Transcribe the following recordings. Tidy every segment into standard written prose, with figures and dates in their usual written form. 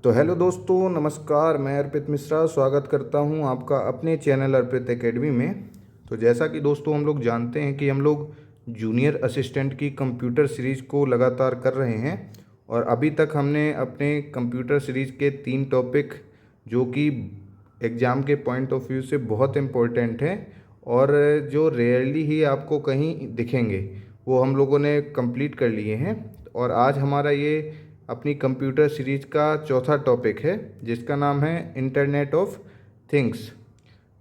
तो हेलो दोस्तों, नमस्कार। मैं अर्पित मिश्रा स्वागत करता हूं आपका अपने चैनल अर्पित एकेडमी में। तो जैसा कि दोस्तों हम लोग जानते हैं कि हम लोग जूनियर असिस्टेंट की कंप्यूटर सीरीज़ को लगातार कर रहे हैं और अभी तक हमने अपने कंप्यूटर सीरीज़ के 3 टॉपिक जो कि एग्ज़ाम के पॉइंट ऑफ व्यू से बहुत इम्पोर्टेंट हैं और जो रेयरली ही आपको कहीं दिखेंगे, वो हम लोगों ने कंप्लीट कर लिए हैं। और आज हमारा ये अपनी कंप्यूटर सीरीज का चौथा टॉपिक है जिसका नाम है इंटरनेट ऑफ थिंग्स।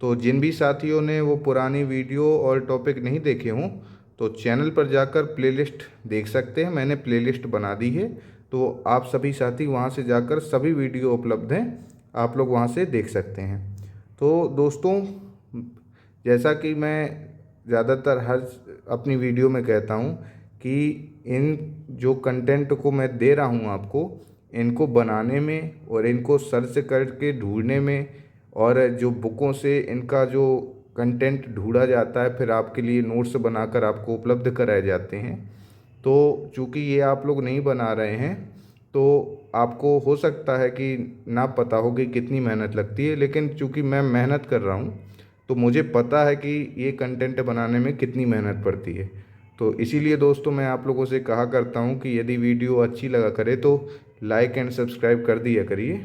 तो जिन भी साथियों ने वो पुरानी वीडियो और टॉपिक नहीं देखे हों तो चैनल पर जाकर प्लेलिस्ट देख सकते हैं। मैंने प्लेलिस्ट बना दी है, तो आप सभी साथी वहां से जाकर सभी वीडियो उपलब्ध हैं, आप लोग वहां से देख सकते हैं। तो दोस्तों, जैसा कि मैं ज़्यादातर हर अपनी वीडियो में कहता हूँ कि इन जो कंटेंट को मैं दे रहा हूँ आपको, इनको बनाने में और इनको सर्च करके ढूंढने में और जो बुकों से इनका जो कंटेंट ढूंढा जाता है, फिर आपके लिए नोट्स बनाकर आपको उपलब्ध कराए जाते हैं। तो चूँकि ये आप लोग नहीं बना रहे हैं तो आपको हो सकता है कि ना पता हो कि कितनी मेहनत लगती है, लेकिन चूँकि मैं मेहनत कर रहा हूँ तो मुझे पता है कि ये कंटेंट बनाने में कितनी मेहनत पड़ती है। तो इसीलिए दोस्तों मैं आप लोगों से कहा करता हूँ कि यदि वीडियो अच्छी लगा करे तो लाइक एंड सब्सक्राइब कर दिया करिए।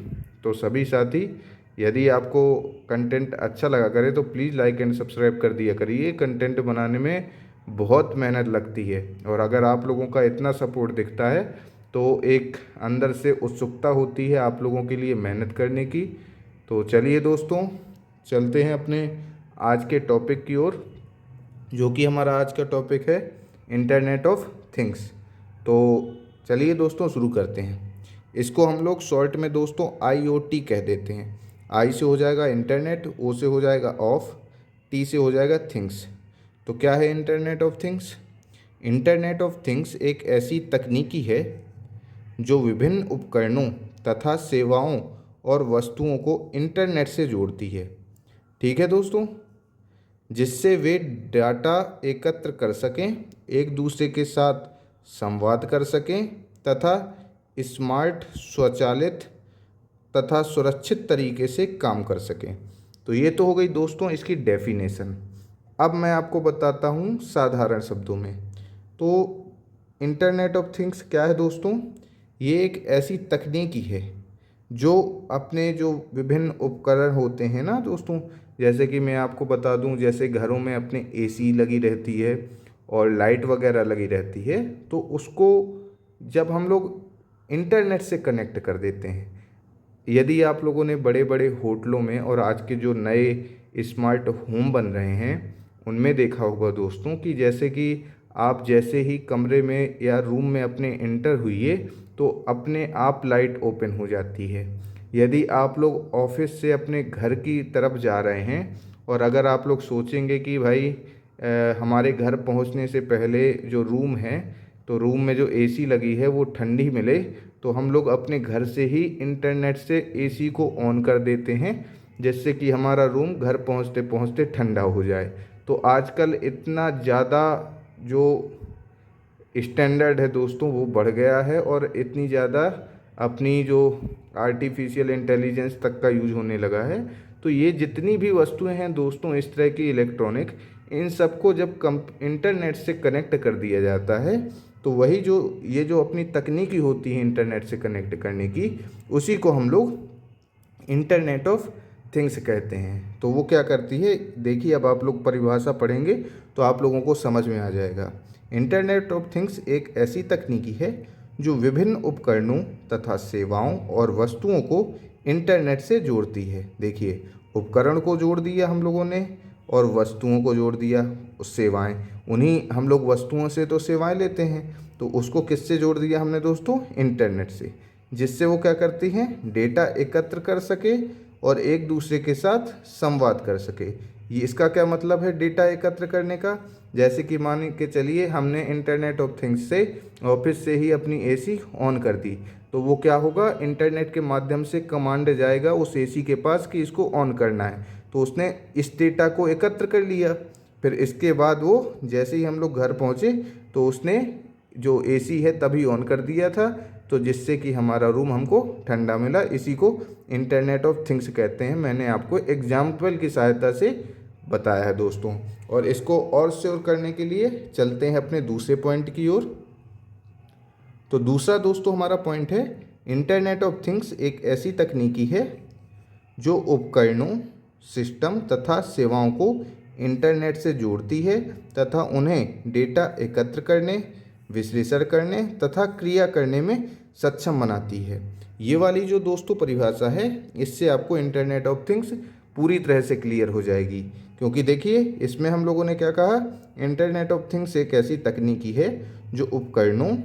तो सभी साथी, यदि आपको कंटेंट अच्छा लगा करे तो प्लीज़ लाइक एंड सब्सक्राइब कर दिया करिए। कंटेंट बनाने में बहुत मेहनत लगती है और अगर आप लोगों का इतना सपोर्ट दिखता है तो एक अंदर से उत्सुकता होती है आप लोगों के लिए मेहनत करने की। तो चलिए दोस्तों, चलते हैं अपने आज के टॉपिक की ओर, जो कि हमारा आज का टॉपिक है इंटरनेट ऑफ थिंग्स। तो चलिए दोस्तों शुरू करते हैं। इसको हम लोग शॉर्ट में दोस्तों IoT कह देते हैं। आई से हो जाएगा इंटरनेट, ओ से हो जाएगा ऑफ, टी से हो जाएगा थिंग्स। तो क्या है internet of things? Internet of things एक ऐसी तकनीकी है जो विभिन्न उपकरणों तथा सेवाओं और वस्तुओं को इंटरनेट से जोड़ती है। ठीक है दोस्तों, जिससे वे डाटा एकत्र कर सकें, एक दूसरे के साथ संवाद कर सकें तथा स्मार्ट, स्वचालित तथा सुरक्षित तरीके से काम कर सकें। तो ये तो हो गई दोस्तों इसकी डेफिनेशन। अब मैं आपको बताता हूँ साधारण शब्दों में। तो इंटरनेट ऑफ थिंग्स क्या है दोस्तों? ये एक ऐसी तकनीकी है जो अपने जो विभिन्न उपकरण होते हैं ना दोस्तों, जैसे कि मैं आपको बता दूं, जैसे घरों में अपने AC लगी रहती है और लाइट वगैरह लगी रहती है, तो उसको जब हम लोग इंटरनेट से कनेक्ट कर देते हैं, यदि आप लोगों ने बड़े बड़े होटलों में और आज के जो नए स्मार्ट होम बन रहे हैं उनमें देखा होगा दोस्तों कि जैसे कि आप जैसे ही कमरे में या रूम में अपने इंटर हुई तो अपने आप लाइट ओपन हो जाती है। यदि आप लोग ऑफिस से अपने घर की तरफ जा रहे हैं और अगर आप लोग सोचेंगे कि भाई हमारे घर पहुंचने से पहले जो रूम है, तो रूम में जो AC लगी है वो ठंडी मिले, तो हम लोग अपने घर से ही इंटरनेट से AC को ऑन कर देते हैं जिससे कि हमारा रूम घर पहुंचते पहुंचते ठंडा हो जाए। तो आजकल इतना ज़्यादा जो स्टैंडर्ड है दोस्तों वो बढ़ गया है और इतनी ज़्यादा अपनी जो आर्टिफिशियल इंटेलिजेंस तक का यूज होने लगा है। तो ये जितनी भी वस्तुएं हैं दोस्तों इस तरह की इलेक्ट्रॉनिक, इन सबको जब इंटरनेट से कनेक्ट कर दिया जाता है तो वही जो ये जो अपनी तकनीकी होती है इंटरनेट से कनेक्ट करने की, उसी को हम लोग इंटरनेट ऑफ थिंग्स कहते हैं। तो वो क्या करती है, देखिए अब आप लोग परिभाषा पढ़ेंगे तो आप लोगों को समझ में आ जाएगा। इंटरनेट ऑफ थिंग्स एक ऐसी तकनीकी है जो विभिन्न उपकरणों तथा सेवाओं और वस्तुओं को इंटरनेट से जोड़ती है। देखिए, उपकरण को जोड़ दिया हम लोगों ने और वस्तुओं को जोड़ दिया, सेवाएं, उन्हीं हम लोग वस्तुओं से तो सेवाएं लेते हैं, तो उसको किससे जोड़ दिया हमने दोस्तों? इंटरनेट से, जिससे वो क्या करती हैं? डेटा एकत्र कर सके और एक दूसरे के साथ संवाद कर सके। ये इसका क्या मतलब है डेटा एकत्र करने का? जैसे कि मान के चलिए हमने इंटरनेट ऑफ थिंग्स से ऑफिस से ही अपनी AC ऑन कर दी, तो वो क्या होगा? इंटरनेट के माध्यम से कमांड जाएगा उस AC के पास कि इसको ऑन करना है, तो उसने इस डेटा को एकत्र कर लिया। फिर इसके बाद वो जैसे ही हम लोग घर पहुँचे तो उसने जो AC है तभी ऑन कर दिया था, तो जिससे कि हमारा रूम हमको ठंडा मिला। इसी को इंटरनेट ऑफ थिंग्स कहते हैं। मैंने आपको एग्जाम्पल की सहायता से बताया है दोस्तों। और इसको और श्योर करने के लिए चलते हैं अपने दूसरे पॉइंट की ओर। तो दूसरा दोस्तों हमारा पॉइंट है, इंटरनेट ऑफ थिंग्स एक ऐसी तकनीकी है जो उपकरणों, सिस्टम तथा सेवाओं को इंटरनेट से जोड़ती है तथा उन्हें डेटा एकत्र करने, विश्लेषण करने तथा क्रिया करने में सक्षम बनाती है। ये वाली जो दोस्तों परिभाषा है, इससे आपको इंटरनेट ऑफ थिंग्स पूरी तरह से क्लियर हो जाएगी। क्योंकि देखिए इसमें हम लोगों ने क्या कहा, इंटरनेट ऑफ थिंग्स एक ऐसी तकनीकी है जो उपकरणों,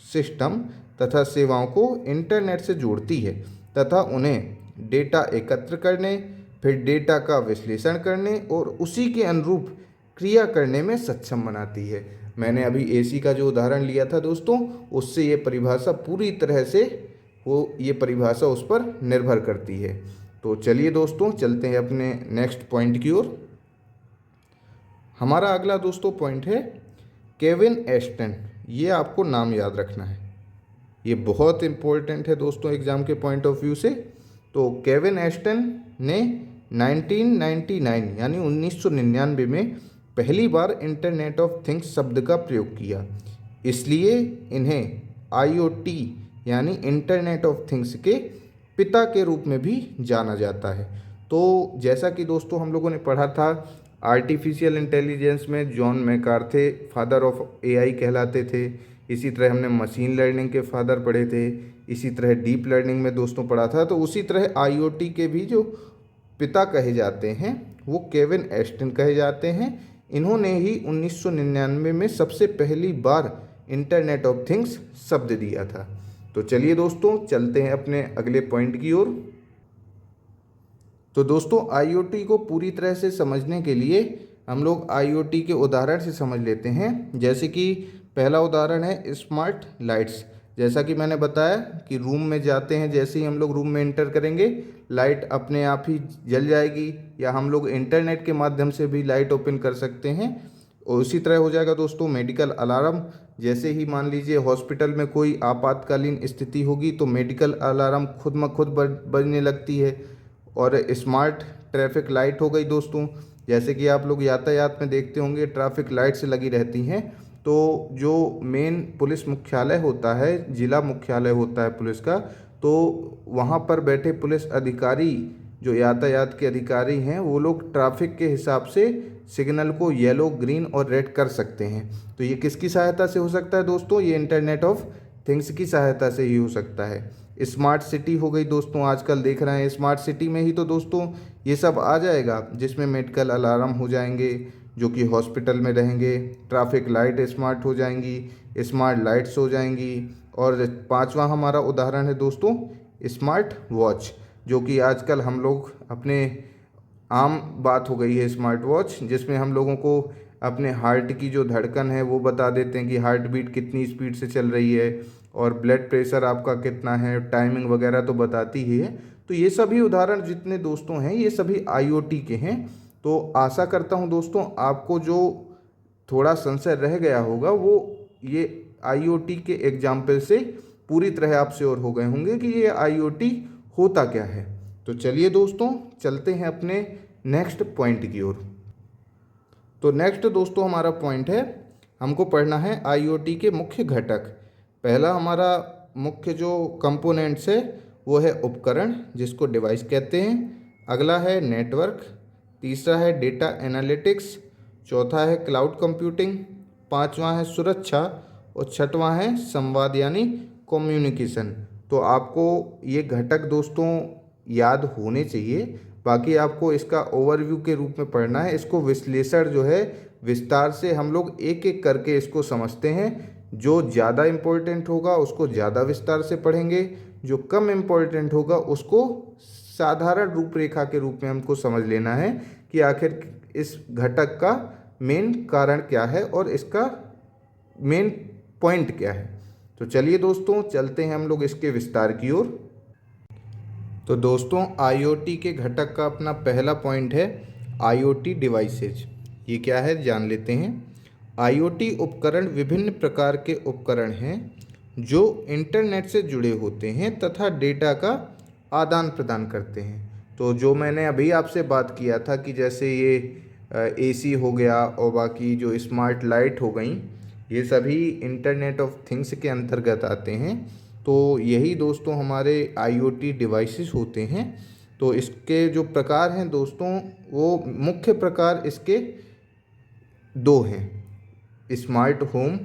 सिस्टम तथा सेवाओं को इंटरनेट से जोड़ती है तथा उन्हें डेटा एकत्र करने, फिर डेटा का विश्लेषण करने और उसी के अनुरूप क्रिया करने में सक्षम बनाती है। मैंने अभी एसी का जो उदाहरण लिया था दोस्तों, उससे ये परिभाषा पूरी तरह से ये परिभाषा उस पर निर्भर करती है। तो चलिए दोस्तों चलते हैं अपने नेक्स्ट पॉइंट की ओर। हमारा अगला दोस्तों पॉइंट है केविन एस्टन। ये आपको नाम याद रखना है, ये बहुत इम्पोर्टेंट है दोस्तों एग्जाम के पॉइंट ऑफ व्यू से। तो केविन एस्टन ने 1999 यानी 1999 में पहली बार इंटरनेट ऑफ थिंग्स शब्द का प्रयोग किया। इसलिए इन्हें आईओटी यानी इंटरनेट ऑफ थिंग्स के पिता के रूप में भी जाना जाता है। तो जैसा कि दोस्तों हम लोगों ने पढ़ा था, आर्टिफिशियल इंटेलिजेंस में जॉन मैकार्थे फादर ऑफ एआई कहलाते थे। इसी तरह हमने मशीन लर्निंग के फादर पढ़े थे। इसी तरह डीप लर्निंग में दोस्तों पढ़ा था। तो उसी तरह आईओटी के भी जो पिता कहे जाते हैं वो केविन एस्टन कहे जाते हैं। इन्होंने ही 1999 में सबसे पहली बार इंटरनेट ऑफ थिंग्स शब्द दिया था। तो चलिए दोस्तों चलते हैं अपने अगले पॉइंट की ओर। तो दोस्तों आईओटी को पूरी तरह से समझने के लिए हम लोग आईओटी के उदाहरण से समझ लेते हैं। जैसे कि पहला उदाहरण है स्मार्ट लाइट्स। जैसा कि मैंने बताया कि रूम में जाते हैं, जैसे ही हम लोग रूम में एंटर करेंगे लाइट अपने आप ही जल जाएगी, या हम लोग इंटरनेट के माध्यम से भी लाइट ओपन कर सकते हैं। और उसी तरह हो जाएगा दोस्तों मेडिकल अलार्म। जैसे ही मान लीजिए हॉस्पिटल में कोई आपातकालीन स्थिति होगी तो मेडिकल अलार्म खुद ब खुद बजने लगती है। और स्मार्ट ट्रैफिक लाइट हो गई दोस्तों। जैसे कि आप लोग यातायात में देखते होंगे ट्रैफिक लाइट्स लगी रहती हैं। तो जो मेन पुलिस मुख्यालय होता है, जिला मुख्यालय होता है पुलिस का, तो वहाँ पर बैठे पुलिस अधिकारी जो यातायात के अधिकारी हैं वो लोग ट्रैफिक के हिसाब से सिग्नल को येलो, ग्रीन और रेड कर सकते हैं। तो ये किसकी सहायता से हो सकता है दोस्तों? ये इंटरनेट ऑफ थिंग्स की सहायता से ही हो सकता है। स्मार्ट सिटी हो गई दोस्तों, आजकल देख रहे हैं स्मार्ट सिटी में ही तो दोस्तों ये सब आ जाएगा, जिसमें मेडिकल अलार्म हो जाएंगे जो कि हॉस्पिटल में रहेंगे, ट्रैफिक लाइट स्मार्ट हो जाएंगी, स्मार्ट लाइट्स हो जाएंगी। और पांचवा हमारा उदाहरण है दोस्तों स्मार्ट वॉच, जो कि आजकल हम लोग अपने आम बात हो गई है स्मार्ट वॉच, जिसमें हम लोगों को अपने हार्ट की जो धड़कन है वो बता देते हैं कि हार्ट बीट कितनी स्पीड से चल रही है और ब्लड प्रेशर आपका कितना है, टाइमिंग वगैरह तो बताती ही है। तो ये सभी उदाहरण जितने दोस्तों हैं ये सभी आईओटी के हैं। तो आशा करता हूँ दोस्तों आपको जो थोड़ा संशय रह गया होगा वो ये आईओटी के एग्जाम्पल से पूरी तरह आप श्योर हो गए होंगे कि ये आईओटी होता क्या है। तो चलिए दोस्तों चलते हैं अपने नेक्स्ट पॉइंट की ओर। तो नेक्स्ट दोस्तों हमारा पॉइंट है, हमको पढ़ना है आईओटी के मुख्य घटक। पहला हमारा मुख्य जो कंपोनेंट्स है वो है उपकरण, जिसको डिवाइस कहते हैं। अगला है नेटवर्क, तीसरा है डेटा एनालिटिक्स, चौथा है क्लाउड कंप्यूटिंग, पांचवा है सुरक्षा और छठवां है संवाद यानी कम्युनिकेशन। तो आपको ये घटक दोस्तों याद होने चाहिए, बाकी आपको इसका ओवरव्यू के रूप में पढ़ना है। इसको विश्लेषण जो है विस्तार से हम लोग एक एक करके इसको समझते हैं। जो ज़्यादा इम्पोर्टेंट होगा उसको ज़्यादा विस्तार से पढ़ेंगे, जो कम इम्पोर्टेंट होगा उसको साधारण रूपरेखा के रूप में हमको समझ लेना है कि आखिर इस घटक का मेन कारण क्या है और इसका मेन पॉइंट क्या है। तो चलिए दोस्तों चलते हैं हम लोग इसके विस्तार की ओर। तो दोस्तों आईओटी के घटक का अपना पहला पॉइंट है आईओटी डिवाइसेज। ये क्या है जान लेते हैं। आईओटी उपकरण विभिन्न प्रकार के उपकरण हैं जो इंटरनेट से जुड़े होते हैं तथा डेटा का आदान प्रदान करते हैं। तो जो मैंने अभी आपसे बात किया था कि जैसे ये एसी हो गया और बाकी जो स्मार्ट लाइट हो गई, ये सभी इंटरनेट ऑफ थिंग्स के अंतर्गत आते हैं। तो यही दोस्तों हमारे आईओटी डिवाइसेस होते हैं। तो इसके जो प्रकार हैं दोस्तों, वो मुख्य प्रकार इसके दो हैं, स्मार्ट होम,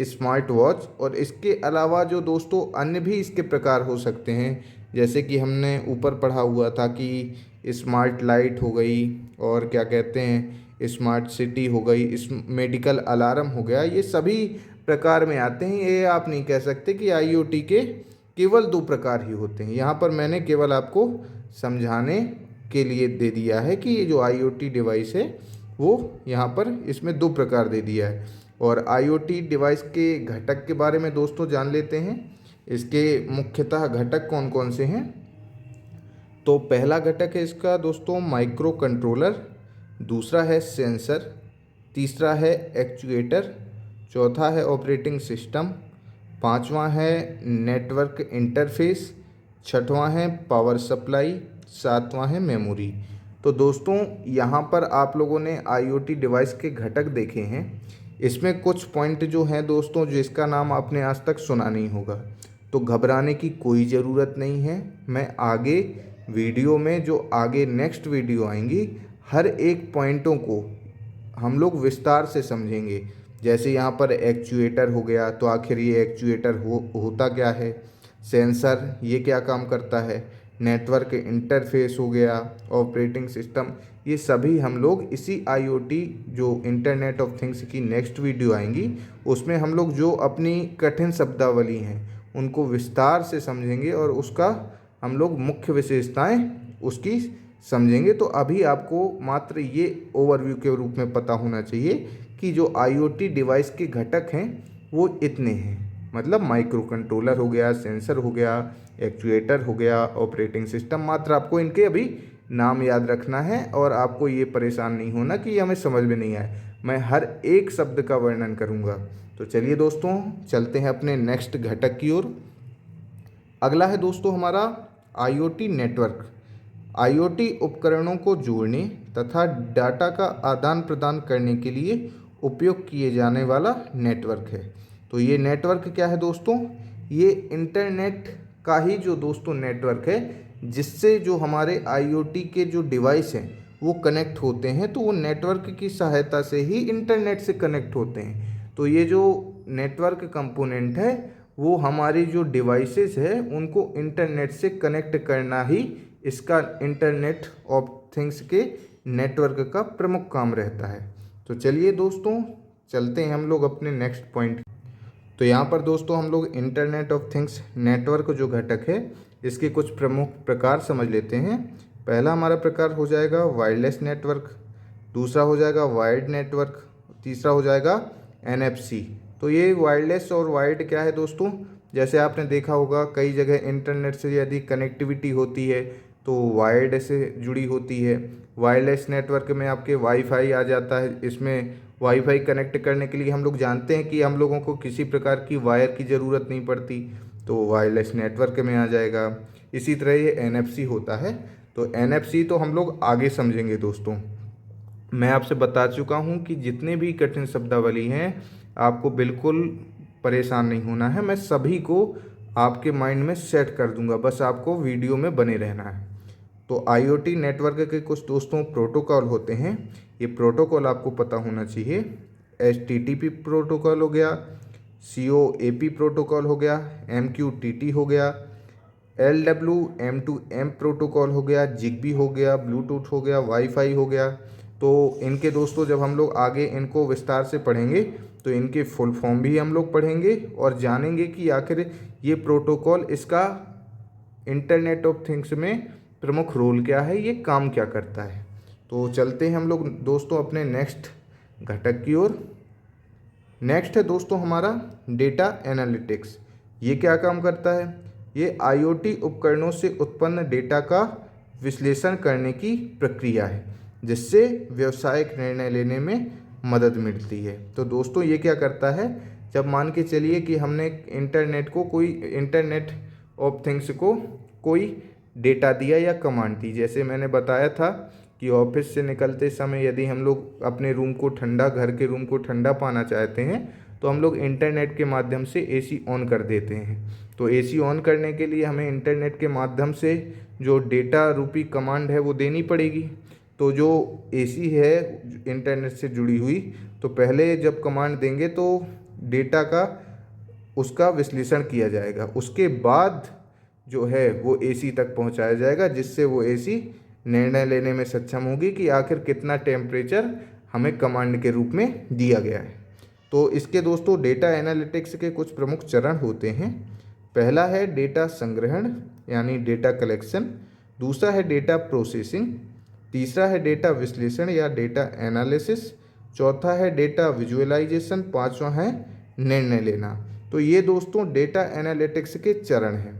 स्मार्ट वॉच, और इसके अलावा जो दोस्तों अन्य भी इसके प्रकार हो सकते हैं, जैसे कि हमने ऊपर पढ़ा हुआ था कि स्मार्ट लाइट हो गई और क्या कहते हैं स्मार्ट सिटी हो गई, इस मेडिकल अलार्म हो गया, ये सभी प्रकार में आते हैं। ये आप नहीं कह सकते कि आईओटी के केवल दो प्रकार ही होते हैं। यहाँ पर मैंने केवल आपको समझाने के लिए दे दिया है कि ये जो आईओटी डिवाइस है वो यहाँ पर इसमें दो प्रकार दे दिया है। और आईओटी डिवाइस के घटक के बारे में दोस्तों जान लेते हैं। इसके मुख्यतः घटक कौन कौन से हैं। तो पहला घटक है इसका दोस्तों माइक्रो कंट्रोलर, दूसरा है सेंसर, तीसरा है एक्चुएटर, चौथा है ऑपरेटिंग सिस्टम, पांचवा है नेटवर्क इंटरफेस, छठवां है पावर सप्लाई, सातवां है मेमोरी। तो दोस्तों यहाँ पर आप लोगों ने आईओटी डिवाइस के घटक देखे हैं। इसमें कुछ पॉइंट जो हैं दोस्तों जिसका नाम आपने आज तक सुना नहीं होगा, तो घबराने की कोई ज़रूरत नहीं है। मैं आगे वीडियो में जो आगे नेक्स्ट वीडियो आएंगी, हर एक पॉइंटों को हम लोग विस्तार से समझेंगे। जैसे यहाँ पर एक्चुएटर हो गया, तो आखिर ये एक्चुएटर होता क्या है, सेंसर ये क्या काम करता है, नेटवर्क इंटरफेस हो गया, ऑपरेटिंग सिस्टम, ये सभी हम लोग इसी आईओटी जो इंटरनेट ऑफ थिंग्स की नेक्स्ट वीडियो आएंगी उसमें हम लोग जो अपनी कठिन शब्दावली हैं उनको विस्तार से समझेंगे और उसका हम लोग मुख्य विशेषताएं उसकी समझेंगे। तो अभी आपको मात्र ये ओवरव्यू के रूप में पता होना चाहिए कि जो आईओटी डिवाइस के घटक हैं वो इतने हैं, मतलब माइक्रो कंट्रोलर हो गया, सेंसर हो गया, एक्चुएटर हो गया, ऑपरेटिंग सिस्टम। मात्र आपको इनके अभी नाम याद रखना है और आपको ये परेशान नहीं होना कि ये हमें समझ में नहीं आए। मैं हर एक शब्द का वर्णन करूँगा। तो चलिए दोस्तों चलते हैं अपने नेक्स्ट घटक की ओर। अगला है दोस्तों हमारा आईओटी नेटवर्क। आईओटी उपकरणों को जोड़ने तथा डाटा का आदान प्रदान करने के लिए उपयोग किए जाने वाला नेटवर्क है। तो ये नेटवर्क क्या है दोस्तों, ये इंटरनेट का ही जो दोस्तों नेटवर्क है, जिससे जो हमारे आईओटी के जो डिवाइस हैं वो कनेक्ट होते हैं। तो वो नेटवर्क की सहायता से ही इंटरनेट से कनेक्ट होते हैं। तो ये जो नेटवर्क कंपोनेंट है वो हमारी जो डिवाइसेस है उनको इंटरनेट से कनेक्ट करना ही इसका इंटरनेट ऑफ थिंग्स के नेटवर्क का प्रमुख काम रहता है। तो चलिए दोस्तों चलते हैं हम लोग अपने नेक्स्ट पॉइंट। तो यहाँ पर दोस्तों हम लोग इंटरनेट ऑफ थिंग्स नेटवर्क जो घटक है इसके कुछ प्रमुख प्रकार समझ लेते हैं। पहला हमारा प्रकार हो जाएगा वायरलेस नेटवर्क, दूसरा हो जाएगा वायर्ड नेटवर्क, तीसरा हो जाएगा एनएफसी। तो ये वायरलेस और वायर्ड क्या है दोस्तों, जैसे आपने देखा होगा कई जगह इंटरनेट से यदि कनेक्टिविटी होती है तो वायर्ड से जुड़ी होती है। वायरलेस नेटवर्क में आपके वाईफाई आ जाता है। इसमें वाईफाई कनेक्ट करने के लिए हम लोग जानते हैं कि हम लोगों को किसी प्रकार की वायर की ज़रूरत नहीं पड़ती, तो वायरलेस नेटवर्क में आ जाएगा। इसी तरह ये एनएफसी होता है। तो एनएफसी तो हम लोग आगे समझेंगे दोस्तों। मैं आपसे बता चुका हूँ कि जितने भी कठिन शब्दावली हैं आपको बिल्कुल परेशान नहीं होना है। मैं सभी को आपके माइंड में सेट कर दूंगा, बस आपको वीडियो में बने रहना है। तो आईओटी नेटवर्क के कुछ दोस्तों प्रोटोकॉल होते हैं, ये प्रोटोकॉल आपको पता होना चाहिए। HTTP प्रोटोकॉल हो गया, COAP प्रोटोकॉल हो गया, MQTT हो गया, LWM2M प्रोटोकॉल हो गया, ZigBee हो गया, ब्लूटूथ हो गया, वाईफाई हो गया। तो इनके दोस्तों जब हम लोग आगे इनको विस्तार से पढ़ेंगे तो इनके फुल फॉर्म भी हम लोग पढ़ेंगे और जानेंगे कि आखिर ये प्रोटोकॉल इसका इंटरनेट ऑफ थिंग्स में प्रमुख रोल क्या है, ये काम क्या करता है। तो चलते हैं हम लोग दोस्तों अपने नेक्स्ट घटक की ओर। नेक्स्ट है दोस्तों हमारा डेटा एनालिटिक्स। ये क्या काम करता है, ये आईओटी उपकरणों से उत्पन्न डेटा का विश्लेषण करने की प्रक्रिया है जिससे व्यावसायिक निर्णय लेने में मदद मिलती है। तो दोस्तों ये क्या करता है, जब मान के चलिए कि हमने इंटरनेट ऑफ थिंग्स को कोई डेटा दिया या कमांड दी। जैसे मैंने बताया था कि ऑफिस से निकलते समय यदि हम लोग अपने घर के रूम को ठंडा पाना चाहते हैं तो हम लोग इंटरनेट के माध्यम से एसी ऑन कर देते हैं। तो एसी ऑन करने के लिए हमें इंटरनेट के माध्यम से जो डेटा रूपी कमांड है वो देनी पड़ेगी। तो जो एसी है इंटरनेट से जुड़ी हुई, तो पहले जब कमांड देंगे तो डेटा का उसका विश्लेषण किया जाएगा, उसके बाद जो है वो एसी तक पहुंचाया जाएगा, जिससे वो एसी निर्णय लेने में सक्षम होगी कि आखिर कितना टेम्परेचर हमें कमांड के रूप में दिया गया है। तो इसके दोस्तों डेटा एनालिटिक्स के कुछ प्रमुख चरण होते हैं। पहला है डेटा संग्रहण यानी डेटा कलेक्शन, दूसरा है डेटा प्रोसेसिंग, तीसरा है डेटा विश्लेषण या डेटा एनालिसिस, चौथा है डेटा विजुअलाइजेशन, पांचवा है निर्णय लेना। तो ये दोस्तों डेटा एनालिटिक्स के चरण हैं।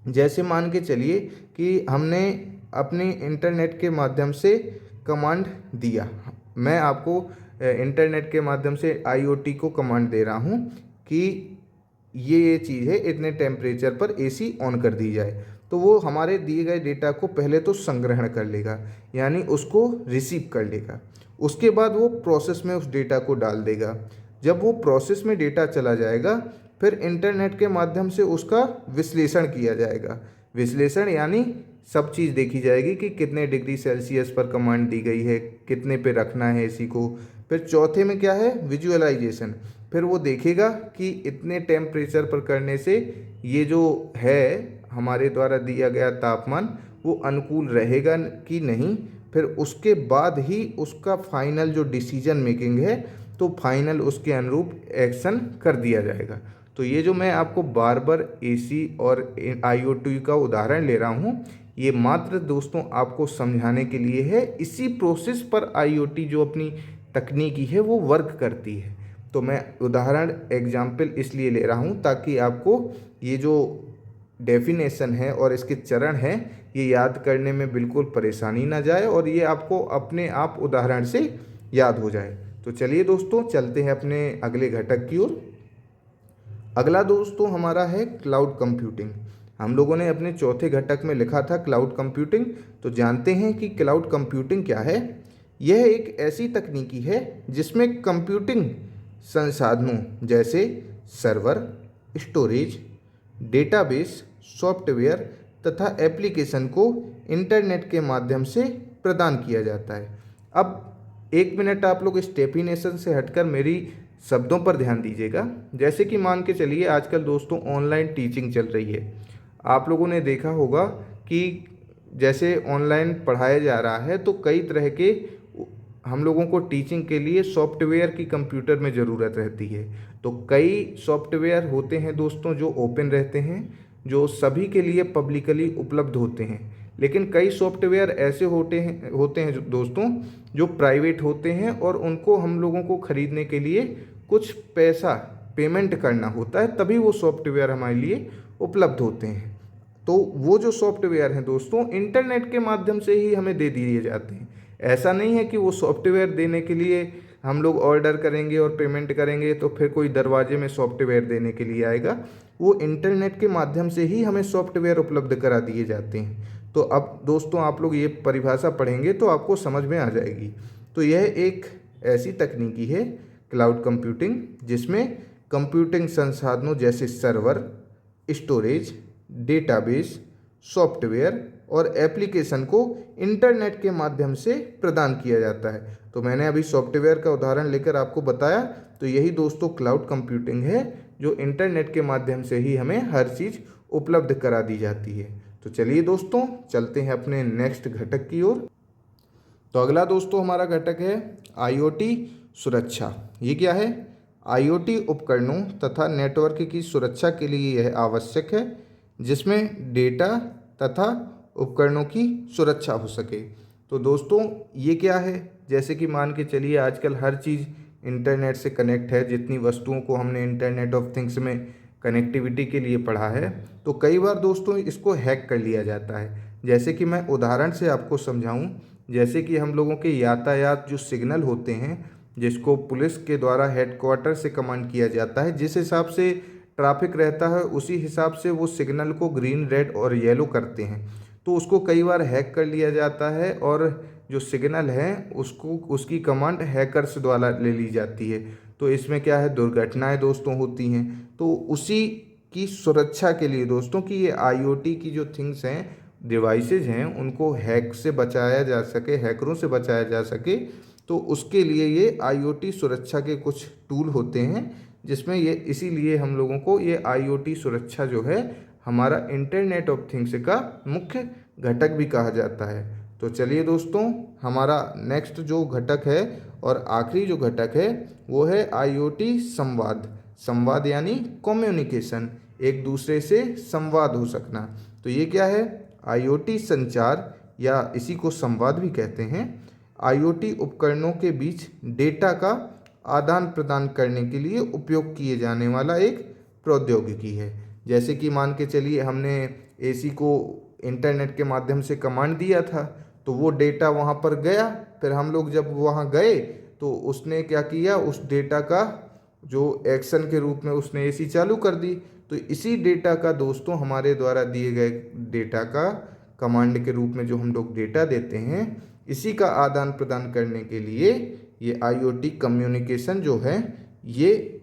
जैसे मान के चलिए कि हमने अपने इंटरनेट के माध्यम से कमांड दिया, मैं आपको इंटरनेट के माध्यम से आईओटी को कमांड दे रहा हूँ कि ये चीज़ है, इतने टेम्परेचर पर एसी ऑन कर दी जाए। तो वो हमारे दिए गए डेटा को पहले तो संग्रहण कर लेगा, यानी उसको रिसीव कर लेगा। उसके बाद वो प्रोसेस में उस डेटा को डाल देगा। जब वो प्रोसेस में डेटा चला जाएगा, फिर इंटरनेट के माध्यम से उसका विश्लेषण किया जाएगा। विश्लेषण यानी सब चीज़ देखी जाएगी कि कितने डिग्री सेल्सियस पर कमांड दी गई है, कितने पे रखना है एसी को। फिर चौथे में क्या है, विजुअलाइजेशन। फिर वो देखेगा कि इतने टेम्परेचर पर करने से ये जो है हमारे द्वारा दिया गया तापमान वो अनुकूल रहेगा कि नहीं। फिर उसके बाद ही उसका फाइनल जो डिसीजन मेकिंग है, तो फाइनल उसके अनुरूप एक्शन कर दिया जाएगा। तो ये जो मैं आपको बार बार एसी और आईओटी का उदाहरण ले रहा हूँ, ये मात्र दोस्तों आपको समझाने के लिए है। इसी प्रोसेस पर आईओटी जो अपनी तकनीकी है वो वर्क करती है। तो मैं उदाहरण एग्जाम्पल इसलिए ले रहा हूँ ताकि आपको ये जो डेफिनेशन है और इसके चरण हैं ये याद करने में बिल्कुल परेशानी ना जाए और ये आपको अपने आप उदाहरण से याद हो जाए। तो चलिए दोस्तों चलते हैं अपने अगले घटक की ओर। अगला दोस्तों हमारा है क्लाउड कंप्यूटिंग। हम लोगों ने अपने चौथे घटक में लिखा था क्लाउड कंप्यूटिंग। तो जानते हैं कि क्लाउड कंप्यूटिंग क्या है। यह एक ऐसी तकनीकी है जिसमें कंप्यूटिंग संसाधनों जैसे सर्वर, स्टोरेज, डेटाबेस, सॉफ्टवेयर तथा एप्लीकेशन को इंटरनेट के माध्यम से प्रदान किया जाता है। अब एक मिनट आप लोग इस डेफिनेशन से हटकर मेरी शब्दों पर ध्यान दीजिएगा। जैसे कि मान के चलिए आजकल दोस्तों ऑनलाइन टीचिंग चल रही है। आप लोगों ने देखा होगा कि जैसे ऑनलाइन पढ़ाया जा रहा है तो कई तरह के हम लोगों को टीचिंग के लिए सॉफ्टवेयर की कंप्यूटर में ज़रूरत रहती है। तो कई सॉफ्टवेयर होते हैं दोस्तों जो ओपन रहते हैं, जो सभी के लिए पब्लिकली उपलब्ध होते हैं। लेकिन कई सॉफ्टवेयर ऐसे होते हैं दोस्तों जो प्राइवेट होते हैं और उनको हम लोगों को ख़रीदने के लिए कुछ पैसा पेमेंट करना होता है, तभी वो सॉफ्टवेयर हमारे लिए उपलब्ध होते हैं। तो वो जो सॉफ्टवेयर हैं दोस्तों इंटरनेट के माध्यम से ही हमें दे दिए जाते हैं। ऐसा नहीं है कि वो सॉफ्टवेयर देने के लिए हम लोग ऑर्डर करेंगे और पेमेंट करेंगे तो फिर कोई दरवाजे में सॉफ्टवेयर देने के लिए आएगा। वो इंटरनेट के माध्यम से ही हमें सॉफ्टवेयर उपलब्ध करा दिए जाते हैं। तो अब दोस्तों आप लोग ये परिभाषा पढ़ेंगे तो आपको समझ में आ जाएगी। तो यह एक ऐसी तकनीकी है क्लाउड कंप्यूटिंग जिसमें कंप्यूटिंग संसाधनों जैसे सर्वर, स्टोरेज, डेटाबेस, सॉफ्टवेयर और एप्लीकेशन को इंटरनेट के माध्यम से प्रदान किया जाता है। तो मैंने अभी सॉफ्टवेयर का उदाहरण लेकर आपको बताया। तो यही दोस्तों क्लाउड कंप्यूटिंग है जो इंटरनेट के माध्यम से ही हमें हर चीज़ उपलब्ध करा दी जाती है। तो चलिए दोस्तों चलते हैं अपने नेक्स्ट घटक की ओर। तो अगला दोस्तों हमारा घटक है आईओटी सुरक्षा। ये क्या है? आईओटी उपकरणों तथा नेटवर्क की सुरक्षा के लिए यह आवश्यक है जिसमें डेटा तथा उपकरणों की सुरक्षा हो सके। तो दोस्तों ये क्या है? जैसे कि मान के चलिए आजकल हर चीज़ इंटरनेट से कनेक्ट है। जितनी वस्तुओं को हमने इंटरनेट ऑफ थिंग्स में कनेक्टिविटी के लिए पढ़ा है, तो कई बार दोस्तों इसको हैक कर लिया जाता है। जैसे कि मैं उदाहरण से आपको समझाऊं, जैसे कि हम लोगों के यातायात जो सिग्नल होते हैं जिसको पुलिस के द्वारा हेडक्वार्टर से कमांड किया जाता है। जिस हिसाब से ट्रैफिक रहता है उसी हिसाब से वो सिग्नल को ग्रीन, रेड और येलो करते हैं। तो उसको कई बार हैक कर लिया जाता है और जो सिग्नल है उसको, उसकी कमांड हैकर्स द्वारा ले ली जाती है। तो इसमें क्या है, दुर्घटनाएं दोस्तों होती हैं। तो उसी की सुरक्षा के लिए दोस्तों कि ये आईओटी की जो थिंग्स हैं, डिवाइसेज हैं, उनको हैक से बचाया जा सके, हैकरों से बचाया जा सके, तो उसके लिए ये आईओटी सुरक्षा के कुछ टूल होते हैं, जिसमें ये, इसीलिए हम लोगों को ये आईओटी सुरक्षा जो है हमारा इंटरनेट ऑफ थिंग्स का मुख्य घटक भी कहा जाता है। तो चलिए दोस्तों, हमारा नेक्स्ट जो घटक है और आखिरी जो घटक है वो है आईओटी संवाद। संवाद यानी कम्युनिकेशन, एक दूसरे से संवाद हो सकना। तो ये क्या है, आईओटी संचार या इसी को संवाद भी कहते हैं। आईओटी उपकरणों के बीच डेटा का आदान प्रदान करने के लिए उपयोग किए जाने वाला एक प्रौद्योगिकी है। जैसे कि मान के चलिए हमने एसी को इंटरनेट के माध्यम से कमांड दिया था, तो वो डेटा वहाँ पर गया, फिर हम लोग जब वहाँ गए तो उसने क्या किया, उस डेटा का जो एक्शन के रूप में उसने एसी चालू कर दी। तो इसी डेटा का दोस्तों, हमारे द्वारा दिए गए डेटा का कमांड के रूप में जो हम लोग डेटा देते हैं, इसी का आदान प्रदान करने के लिए ये आईओटी कम्युनिकेशन जो है ये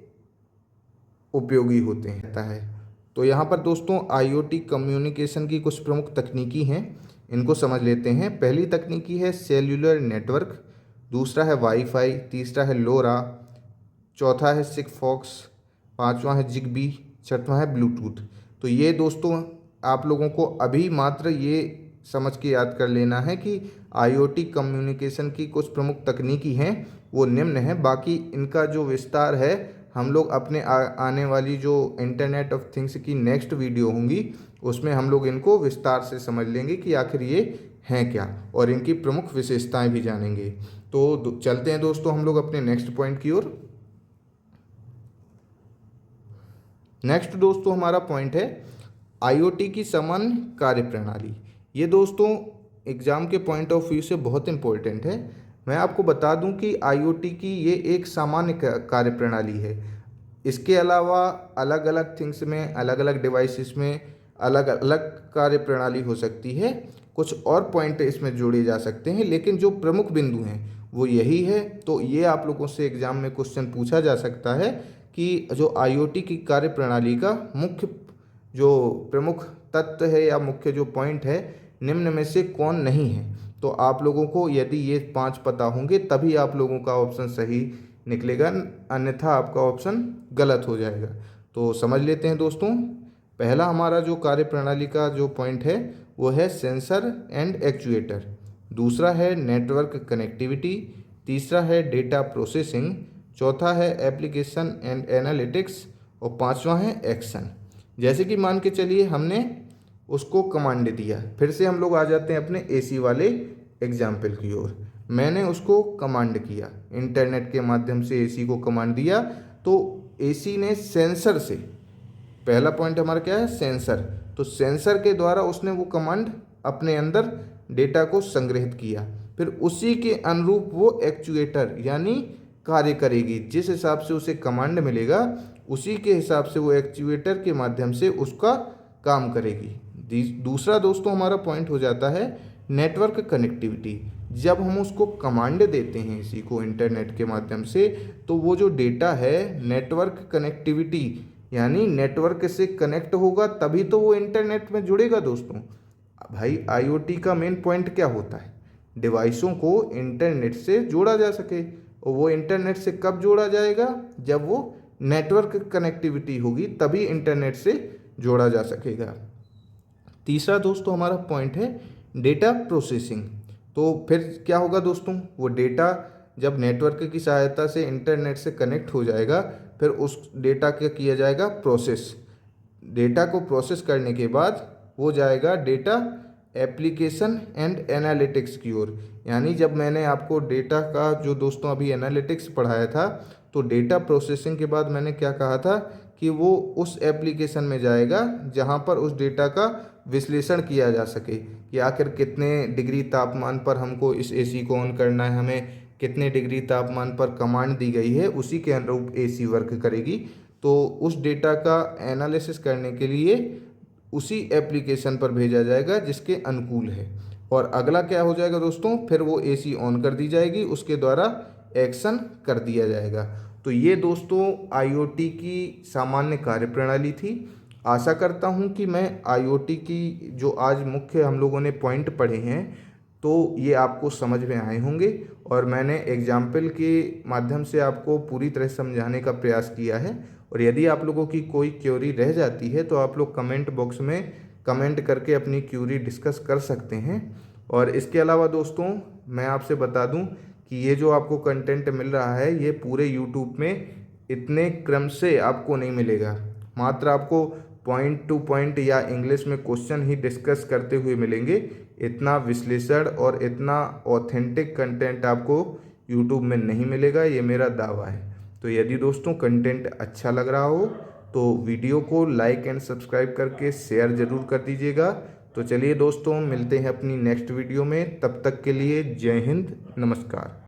उपयोगी होते हैं। तो यहाँ पर दोस्तों आईओटी कम्युनिकेशन की कुछ प्रमुख तकनीकी हैं, इनको समझ लेते हैं। पहली तकनीकी है सेल्यूलर नेटवर्क, दूसरा है वाईफाई, तीसरा है लोरा, चौथा है सिगफॉक्स, पांचवा है जिगबी, छठवां है ब्लूटूथ। तो ये दोस्तों आप लोगों को अभी मात्र ये समझ के याद कर लेना है कि आईओटी कम्युनिकेशन की कुछ प्रमुख तकनीकी हैं वो निम्न है। बाकी इनका जो विस्तार है हम लोग अपने आने वाली जो इंटरनेट ऑफ थिंग्स की नेक्स्ट वीडियो होंगी उसमें हम लोग इनको विस्तार से समझ लेंगे कि आखिर ये हैं क्या, और इनकी प्रमुख विशेषताएं भी जानेंगे। तो चलते हैं दोस्तों हम लोग अपने नेक्स्ट पॉइंट की ओर। नेक्स्ट दोस्तों हमारा पॉइंट है आईओटी की सामान्य कार्यप्रणाली। ये दोस्तों एग्ज़ाम के पॉइंट ऑफ व्यू से बहुत इंपॉर्टेंट है। मैं आपको बता दूं कि आईओटी की ये एक सामान्य कार्यप्रणाली है। इसके अलावा अलग अलग थिंग्स में, अलग अलग डिवाइसेस में अलग अलग कार्यप्रणाली हो सकती है, कुछ और पॉइंट इसमें जोड़े जा सकते हैं, लेकिन जो प्रमुख बिंदु हैं वो यही है। तो ये आप लोगों से एग्ज़ाम में क्वेश्चन पूछा जा सकता है कि जो आईओटी की कार्यप्रणाली का मुख्य जो प्रमुख तत्व है या मुख्य जो पॉइंट है, निम्न में से कौन नहीं है। तो आप लोगों को यदि ये 5 पता होंगे तभी आप लोगों का ऑप्शन सही निकलेगा, अन्यथा आपका ऑप्शन गलत हो जाएगा। तो समझ लेते हैं दोस्तों। पहला हमारा जो कार्यप्रणाली का जो पॉइंट है वो है सेंसर एंड एक्चुएटर, दूसरा है नेटवर्क कनेक्टिविटी, तीसरा है डेटा प्रोसेसिंग, चौथा है एप्लीकेशन एंड एनालिटिक्स और पांचवा है एक्शन। जैसे कि मान के चलिए हमने उसको कमांड दिया, फिर से हम लोग आ जाते हैं अपने एसी वाले एग्जाम्पल की ओर। मैंने उसको कमांड किया, इंटरनेट के माध्यम से एसी को कमांड दिया, तो एसी ने सेंसर से, पहला पॉइंट हमारा क्या है, सेंसर, तो सेंसर के द्वारा उसने वो कमांड अपने अंदर डेटा को संग्रहित किया, फिर उसी के अनुरूप वो एक्चुएटर यानी कार्य करेगी। जिस हिसाब से उसे कमांड मिलेगा उसी के हिसाब से वो एक्चुएटर के माध्यम से उसका काम करेगी। दूसरा दोस्तों हमारा पॉइंट हो जाता है नेटवर्क कनेक्टिविटी। जब हम उसको कमांड देते हैं इसी को इंटरनेट के माध्यम से, तो वो जो डेटा है नेटवर्क कनेक्टिविटी यानी नेटवर्क से कनेक्ट होगा तभी तो वो इंटरनेट में जुड़ेगा दोस्तों। भाई आईओटी का मेन पॉइंट क्या होता है, डिवाइसों को इंटरनेट से जोड़ा जा सके, और वो इंटरनेट से कब जोड़ा जाएगा, जब वो नेटवर्क कनेक्टिविटी होगी तभी इंटरनेट से जोड़ा जा सकेगा। तीसरा दोस्तों हमारा पॉइंट है डेटा प्रोसेसिंग। तो फिर क्या होगा दोस्तों, वो डेटा जब नेटवर्क की सहायता से इंटरनेट से कनेक्ट हो जाएगा, फिर उस डेटा क्या किया जाएगा, प्रोसेस। डेटा को प्रोसेस करने के बाद वो जाएगा डेटा एप्लीकेशन एंड एनालिटिक्स की ओर। यानी जब मैंने आपको डेटा का जो दोस्तों अभी एनालिटिक्स पढ़ाया था, तो डेटा प्रोसेसिंग के बाद मैंने क्या कहा था कि वो उस एप्लीकेशन में जाएगा जहाँ पर उस डेटा का विश्लेषण किया जा सके कि आखिर कितने डिग्री तापमान पर हमको इस एसी को ऑन करना है, हमें कितने डिग्री तापमान पर कमांड दी गई है उसी के अनुरूप एसी वर्क करेगी। तो उस डेटा का एनालिसिस करने के लिए उसी एप्लीकेशन पर भेजा जाएगा जिसके अनुकूल है। और अगला क्या हो जाएगा दोस्तों, फिर वो एसी ऑन कर दी जाएगी, उसके द्वारा एक्शन कर दिया जाएगा। तो ये दोस्तों आईओटी की सामान्य कार्यप्रणाली थी। आशा करता हूँ कि मैं आईओटी की जो आज मुख्य हम लोगों ने पॉइंट पढ़े हैं तो ये आपको समझ में आए होंगे, और मैंने एग्जाम्पल के माध्यम से आपको पूरी तरह समझाने का प्रयास किया है। और यदि आप लोगों की कोई क्वेरी रह जाती है तो आप लोग कमेंट बॉक्स में कमेंट करके अपनी क्वेरी डिस्कस कर सकते हैं। और इसके अलावा दोस्तों मैं आपसे बता दूं कि ये जो आपको कंटेंट मिल रहा है ये पूरे यूट्यूब में इतने क्रम से आपको नहीं मिलेगा। मात्र आपको पॉइंट टू पॉइंट या इंग्लिश में क्वेश्चन ही डिस्कस करते हुए मिलेंगे। इतना विश्लेषण और इतना ऑथेंटिक कंटेंट आपको यूट्यूब में नहीं मिलेगा, ये मेरा दावा है। तो यदि दोस्तों कंटेंट अच्छा लग रहा हो तो वीडियो को लाइक एंड सब्सक्राइब करके शेयर ज़रूर कर दीजिएगा। तो चलिए दोस्तों मिलते हैं अपनी नेक्स्ट वीडियो में, तब तक के लिए जय हिंद, नमस्कार।